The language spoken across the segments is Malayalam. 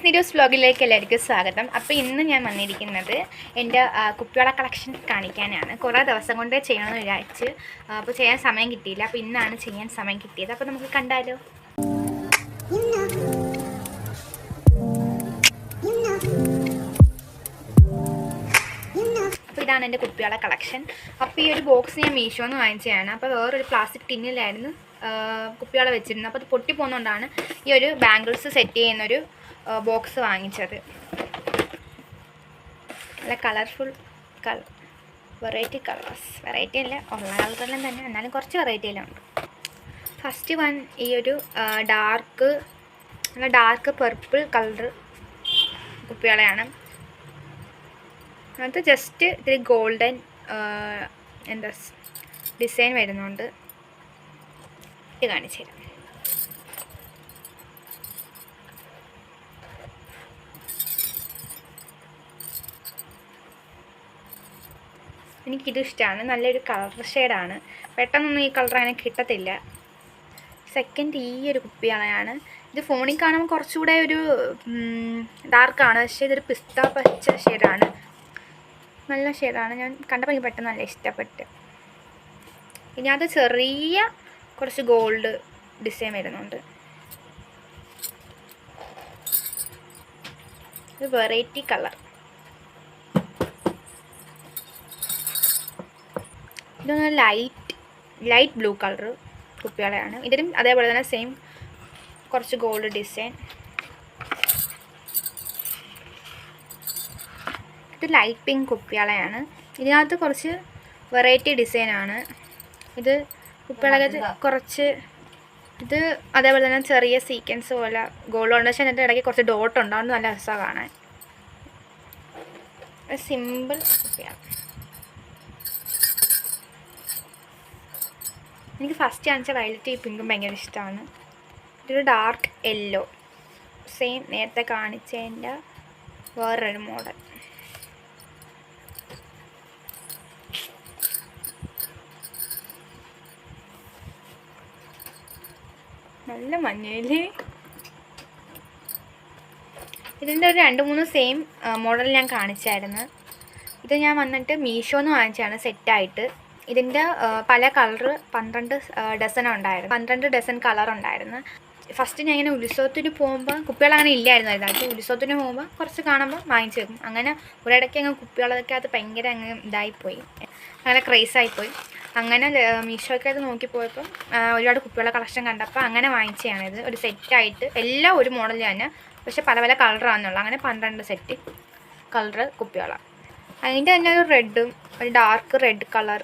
നീരൂസ് വ്ലോഗിലേക്ക് എല്ലാവർക്കും സ്വാഗതം. അപ്പോൾ ഇന്ന് ഞാൻ വന്നിരിക്കുന്നത് എൻ്റെ കുപ്പിവള കളക്ഷൻ കാണിക്കാനാണ്. കുറേ ദിവസം കൊണ്ട് ചെയ്യണമെന്ന് വിചാരിച്ച് അപ്പോൾ ചെയ്യാൻ സമയം കിട്ടിയില്ല. അപ്പോൾ ഇന്നാണ് ചെയ്യാൻ സമയം കിട്ടിയത്. അപ്പോൾ നമുക്ക് കണ്ടാലോ. അപ്പോൾ ഇതാണ് എൻ്റെ കുപ്പിവള കളക്ഷൻ. അപ്പോൾ ഈ ഒരു ബോക്സ് ഞാൻ മീഷോന്ന് വാങ്ങിച്ചതാണ്. അപ്പോൾ വേറൊരു പ്ലാസ്റ്റിക് ടിന്നിലായിരുന്നു കുപ്പിവള വെച്ചിരുന്നത്. അപ്പോൾ അത് പൊട്ടിപ്പോകുന്നതുകൊണ്ടാണ് ഈ ഒരു ബാംഗിൾസ് സെറ്റ് ചെയ്യുന്നൊരു ബോക്സ് വാങ്ങിച്ചത്. നല്ല കളർഫുൾ വെറൈറ്റി കളേഴ്സ്, വെറൈറ്റി അല്ല ഉള്ള കളറെല്ലാം തന്നെ, എന്നാലും കുറച്ച് വെറൈറ്റി എല്ലാം ഉണ്ട്. ഫസ്റ്റ് വൺ ഈ ഒരു നല്ല ഡാർക്ക് പർപ്പിൾ കളർ കുപ്പിവളയാണ്. അത് ജസ്റ്റ് ഇതിൽ ഗോൾഡൻ എന്താ ഡിസൈൻ വരുന്നുണ്ട്. ഇത് കാണിച്ചു തരാം. എനിക്കിത് ഇഷ്ടമാണ്. നല്ലൊരു കളർ ഷെയ്ഡാണ്. പെട്ടെന്നൊന്നും ഈ കളർ അങ്ങനെ കിട്ടത്തില്ല. സെക്കൻഡ് ഈ ഒരു കുപ്പിയാണ്. ഇത് ഫോണിൽ കാണുമ്പോൾ കുറച്ചുകൂടെ ഒരു ഡാർക്കാണ്, പക്ഷേ ഇതൊരു പിസ്ത പച്ച ഷെയ്ഡാണ്. നല്ല ഷെയ്ഡാണ്. ഞാൻ കണ്ടപ്പോൾ എനിക്ക് പെട്ടെന്ന് നല്ല ഇഷ്ടപ്പെട്ട്. ഇതിനകത്ത് ചെറിയ കുറച്ച് ഗോൾഡ് ഡിസൈൻ വരുന്നുണ്ട്. ഇത് വെറൈറ്റി കളർ. ഇതൊന്ന് ലൈറ്റ് ബ്ലൂ കളർ കുപ്പികളാണ്. ഇതിലും അതേപോലെ തന്നെ സെയിം കുറച്ച് ഗോൾഡ് ഡിസൈൻ. ഇത് ലൈറ്റ് പിങ്ക് കുപ്പികളയാണ്. ഇതിനകത്ത് കുറച്ച് വെറൈറ്റി ഡിസൈനാണ്. ഇത് കുപ്പികളകത്ത് കുറച്ച് ഇത് അതേപോലെ തന്നെ ചെറിയ സീക്വൻസ് പോലെ ഗോൾഡ് ഉണ്ട്. പക്ഷേ അതിൻ്റെ ഇടയ്ക്ക് കുറച്ച് ഡോട്ട് ഉണ്ടാവും. നല്ല രസമാണ് കാണാൻ. സിമ്പിൾ കുപ്പിയാണ്. എനിക്ക് ഫസ്റ്റ് കാണിച്ച വയലറ്റ് ഈ പിങ്കും ഭയങ്കര ഇഷ്ടമാണ്. ഇതൊരു ഡാർക്ക് യെല്ലോ, സെയിം നേരത്തെ കാണിച്ചതിൻ്റെ വേറൊരു മോഡൽ. നല്ല മഞ്ഞയില്. ഇതിൻ്റെ ഒരു 2-3 സെയിം മോഡൽ ഞാൻ കാണിച്ചായിരുന്നു. ഇത് ഞാൻ വന്നിട്ട് മീഷോന്ന് വാങ്ങിച്ചാണ് സെറ്റായിട്ട്. ഇതിൻ്റെ പല കളറ് 12 ഡസൻ ഉണ്ടായിരുന്നു. 12 ഡസൻ കളർ ഉണ്ടായിരുന്നു. ഫസ്റ്റ് ഞാൻ ഇങ്ങനെ ഉത്സവത്തിന് പോകുമ്പോൾ കുപ്പികൾ അങ്ങനെ ഇല്ലായിരുന്നു. അതിനകത്ത് ഉത്സവത്തിന് പോകുമ്പോൾ കുറച്ച് കാണുമ്പോൾ വാങ്ങിച്ചു വെക്കും. അങ്ങനെ ഒരിടയ്ക്ക് അങ്ങ് കുപ്പികളൊക്കെ അത് ഭയങ്കര അങ്ങ് ഇതായിപ്പോയി, അങ്ങനെ ക്രേസായിപ്പോയി. അങ്ങനെ മീഷോയ്ക്കകത്ത് നോക്കിപ്പോയപ്പോൾ ഒരുപാട് കുപ്പികളെ കളക്ഷൻ കണ്ടപ്പോൾ അങ്ങനെ വാങ്ങിച്ചതാണിത്. ഒരു സെറ്റായിട്ട് എല്ലാം ഒരു മോഡൽ തന്നെ, പക്ഷെ പല പല കളറാണെന്നുള്ളത്. അങ്ങനെ 12 സെറ്റ് കളറ് കുപ്പികളാണ്. അതിൻ്റെ തന്നെ ഒരു റെഡും ഒരു ഡാർക്ക് റെഡ് കളർ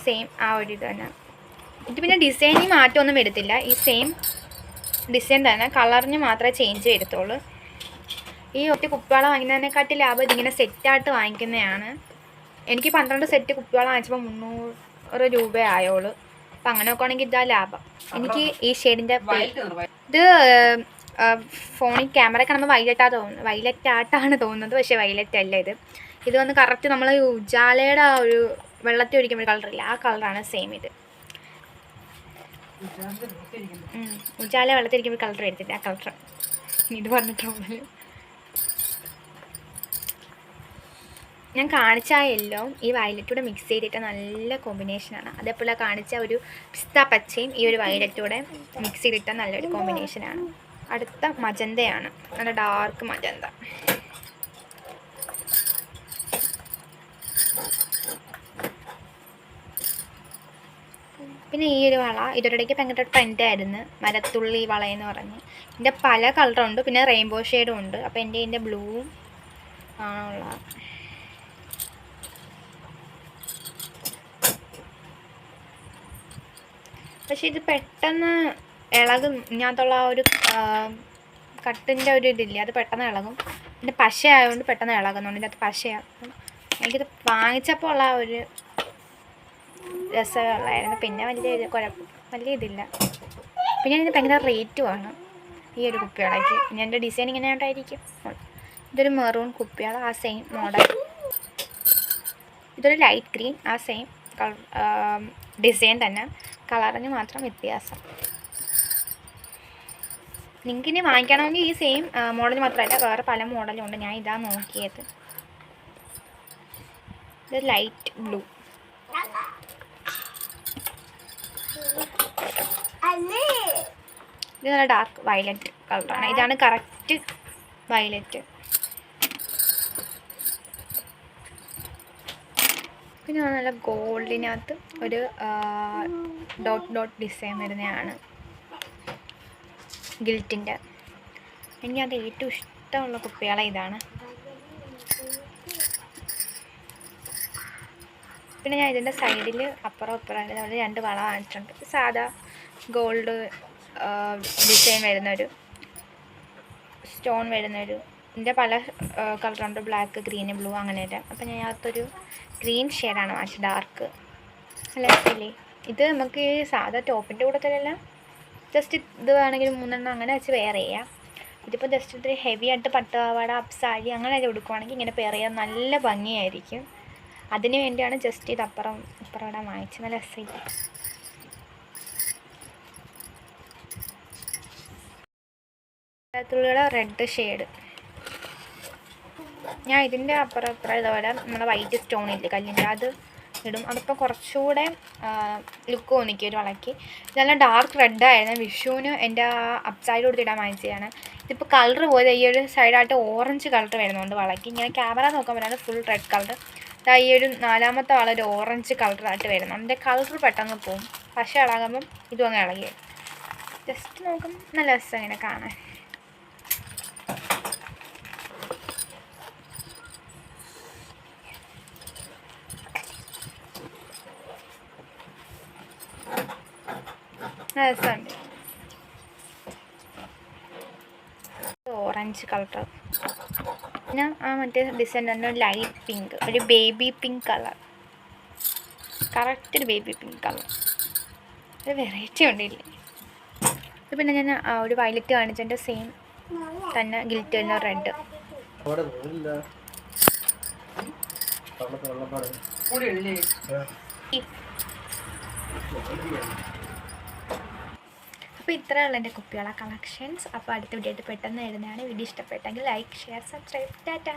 സെയിം ആ ഒരു ഇത് തന്നെ. ഇത് പിന്നെ ഡിസൈനിൽ മാറ്റമൊന്നും വരത്തില്ല. ഈ സെയിം ഡിസൈൻ തന്നെ, കളറിന് മാത്രമേ ചേഞ്ച് വരത്തുള്ളൂ. ഈ ഒറ്റ കുപ്പിവള വാങ്ങിക്കുന്നതിനെക്കാട്ടി ലാഭം ഇതിങ്ങനെ സെറ്റായിട്ട് വാങ്ങിക്കുന്നതാണ്. എനിക്ക് 12 സെറ്റ് കുപ്പിവള വാങ്ങിച്ചപ്പോൾ 300 രൂപയായോളൂ. അപ്പം അങ്ങനെ നോക്കുകയാണെങ്കിൽ ഇതാ ലാഭം. എനിക്ക് ഈ ഷെയ്ഡിൻ്റെ ഇത് ഫോണിൽ ക്യാമറ കാണുമ്പോൾ വൈലറ്റ് ആയിട്ടാണ് തോന്നുന്നത്, പക്ഷേ വൈലറ്റ് അല്ല. ഇത് വന്ന് കറക്റ്റ് നമ്മൾ ഉജാലയുടെ ആ ഒരു വെള്ളത്തിൽ ഒഴിക്കുമ്പോൾ കളറില്ല, ആ കളറാണ് സെയിം. ഇത് ഉജാല വെള്ളത്തിൽ ഇരിക്കുമ്പോൾ കളർ വരത്തില്ല, ആ കളർ ഇത് പറഞ്ഞിട്ടുള്ളത്. ഞാൻ കാണിച്ച ആ യെല്ലോ ഈ വയലറ്റൂടെ മിക്സ് ചെയ്തിട്ട് നല്ല കോമ്പിനേഷനാണ്. അതേപോലെ കാണിച്ച ഒരു പിസ്ത പച്ചയും ഈ ഒരു വയലറ്റൂടെ മിക്സ് ചെയ്തിട്ട നല്ലൊരു കോമ്പിനേഷനാണ്. അടുത്ത മജന്തയാണ്, നല്ല ഡാർക്ക് മജന്ത. പിന്നെ ഈ ഒരു വള ഇതൊരിടയ്ക്ക് ഭയങ്കര ട്രെൻഡായിരുന്നു, മരത്തുള്ളി വളയെന്ന് പറഞ്ഞ്. ഇതിൻ്റെ പല കളറുണ്ട്, പിന്നെ റെയിൻബോ ഷെയ്ഡും ഉണ്ട്. അപ്പോൾ എൻ്റെ ഇതിൻ്റെ ബ്ലൂവും ആണുള്ള. പക്ഷെ ഇത് പെട്ടെന്ന് ഇളകും. ഇതിനകത്തുള്ള ആ ഒരു കട്ടിൻ്റെ ഒരു ഇതില്ലേ, അത് പെട്ടെന്ന് ഇളകും. പിന്നെ പശ ആയതുകൊണ്ട് പെട്ടെന്ന് ഇളകുന്നുണ്ട്. ഇതിനകത്ത് പശയാണ്. എനിക്കിത് വാങ്ങിച്ചപ്പോൾ ഉള്ള ആ ഒരു രസമുള്ളായിരുന്നു. പിന്നെ വലിയ ഇതില്ല. പിന്നെ ഇതിന് ഭയങ്കര റേറ്റുമാണ് ഈ ഒരു കുപ്പികളയ്ക്ക്. പിന്നെ എൻ്റെ ഡിസൈൻ ഇങ്ങനെ ഉണ്ടായിരിക്കും. ഇതൊരു മെറൂൺ കുപ്പികൾ, ആ സെയിം മോഡൽ. ഇതൊരു ലൈറ്റ് ഗ്രീൻ, ആ സെയിം ഡിസൈൻ തന്നെ, കളറിന് മാത്രം വ്യത്യാസം. നിങ്ങൾക്ക് ഇനി വാങ്ങിക്കണമെങ്കിൽ ഈ സെയിം മോഡൽ മാത്രമല്ല വേറെ പല മോഡലും ഉണ്ട്. ഞാൻ ഇതാ നോക്കിയത്. ഇത് ലൈറ്റ് ബ്ലൂ, ഇത് നല്ല ഡാർക്ക് വയലറ്റ് കളറാണ്. ഇതാണ് കറക്റ്റ് വയലറ്റ്. പിന്നെ നല്ല ഗോൾഡിനകത്ത് ഒരു ഡോട്ട് ഡോട്ട് ഡിസൈൻ വരുന്നതാണ് ഗിൽറ്റിൻ്റെ. എനിക്കത് ഏറ്റവും ഇഷ്ടമുള്ള കുപ്പികളെ ഇതാണ്. പിന്നെ ഞാൻ ഇതിൻ്റെ സൈഡിൽ അപ്പുറം ഇപ്പുറം 2 വള വാങ്ങിച്ചിട്ടുണ്ട്. സാധാ ഗോൾഡ് ഡിസൈൻ വരുന്നൊരു സ്റ്റോൺ വരുന്നൊരു. ഇതിൻ്റെ പല കളറുണ്ട്, ബ്ലാക്ക്, ഗ്രീന്, ബ്ലൂ അങ്ങനെയൊക്കെ. അപ്പം ഞാൻ അകത്തൊരു ഗ്രീൻ ഷെയ്ഡാണ് വാങ്ങിച്ചത്, ഡാർക്ക്. അല്ല ഇല്ലേ, ഇത് നമുക്ക് സാധാ ടോപ്പിൻ്റെ കൂട്ടത്തിലെല്ലാം ജസ്റ്റ് ഇത് വേണമെങ്കിൽ 3 എണ്ണം അങ്ങനെ വെച്ച് വെയർ ചെയ്യാം. ഇതിപ്പോൾ ജസ്റ്റ് ഇത്തിരി ഹെവി ആയിട്ട് പട്ടുപാവാട, അപ്സാരി അങ്ങനെയൊക്കെ കൊടുക്കുവാണെങ്കിൽ ഇങ്ങനെ പെയർ ചെയ്യാൻ നല്ല ഭംഗിയായിരിക്കും. അതിന് വേണ്ടിയാണ് ജസ്റ്റ് ഇത് അപ്പുറം ഇവിടെ വാങ്ങിച്ചത്. നല്ല രസമില്ല. തുള്ളിയുടെ റെഡ് ഷെയ്ഡ് ഞാൻ ഇതിൻ്റെ അപ്പുറം ഇതുപോലെ നമ്മുടെ വൈറ്റ് സ്റ്റോൺ ഇല്ലേ കല്ലിൻ്റെ, അത് ഇടും. അതിപ്പോൾ കുറച്ചുകൂടെ ലുക്ക് തോന്നിക്കും ഒരു വളയ്ക്ക്. ഇതെല്ലാം ഡാർക്ക് റെഡായിരുന്നു. വിഷുവിന് എൻ്റെ ആ അപ്സൈഡ് കൊടുത്ത് ഇടാൻ വാങ്ങിച്ചതാണ്. ഇതിപ്പോൾ കളർ പോയത് ഈ ഒരു സൈഡായിട്ട് ഓറഞ്ച് കളർ വരുന്നുണ്ട് വളയ്ക്ക്. ഇങ്ങനെ ക്യാമറ നോക്കാൻ പറ്റാതെ ഫുൾ റെഡ് കളർ. ഈ ഒരു 4ാമത്തെ വള ഒരു ഓറഞ്ച് കളറായിട്ട് വരുന്നു. അതിൻ്റെ കളർ പെട്ടെന്ന് പോകും. പശ ഇളകുമ്പം ഇതും അങ്ങ് ഇളകി. ജസ്റ്റ് നോക്കുമ്പോൾ നല്ല രസം ഇങ്ങനെ കാണാൻ. രസമുണ്ട്. Orange colour. പിന്നെ ആ മറ്റേ ഡിസൈൻ തന്നെ ലൈറ്റ് പിങ്ക്, ഒരു ബേബി പിങ്ക് കളർ, കറക്റ്റ് ഒരു ബേബി പിങ്ക് കളർ. ഒരു വെറൈറ്റി ഉണ്ടില്ലേ. ഇത് പിന്നെ ഞാൻ ഒരു വയലറ്റ് കാണിച്ചതിൻ്റെ സെയിം തന്നെ ഗിൽറ്റ് വരുന്ന റെഡ്. അപ്പോൾ ഇത്രയുള്ള എൻ്റെ കുപ്പികളെ കളക്ഷൻസ്. അപ്പോൾ അടുത്ത വീഡിയോ ആയിട്ട് പെട്ടെന്ന് എഴുതുന്നതാണ്. വീഡിയോ ഇഷ്ടപ്പെട്ടെങ്കിൽ ലൈക്ക്, ഷെയർ, സബ്സ്ക്രൈബ്. ടാറ്റാ.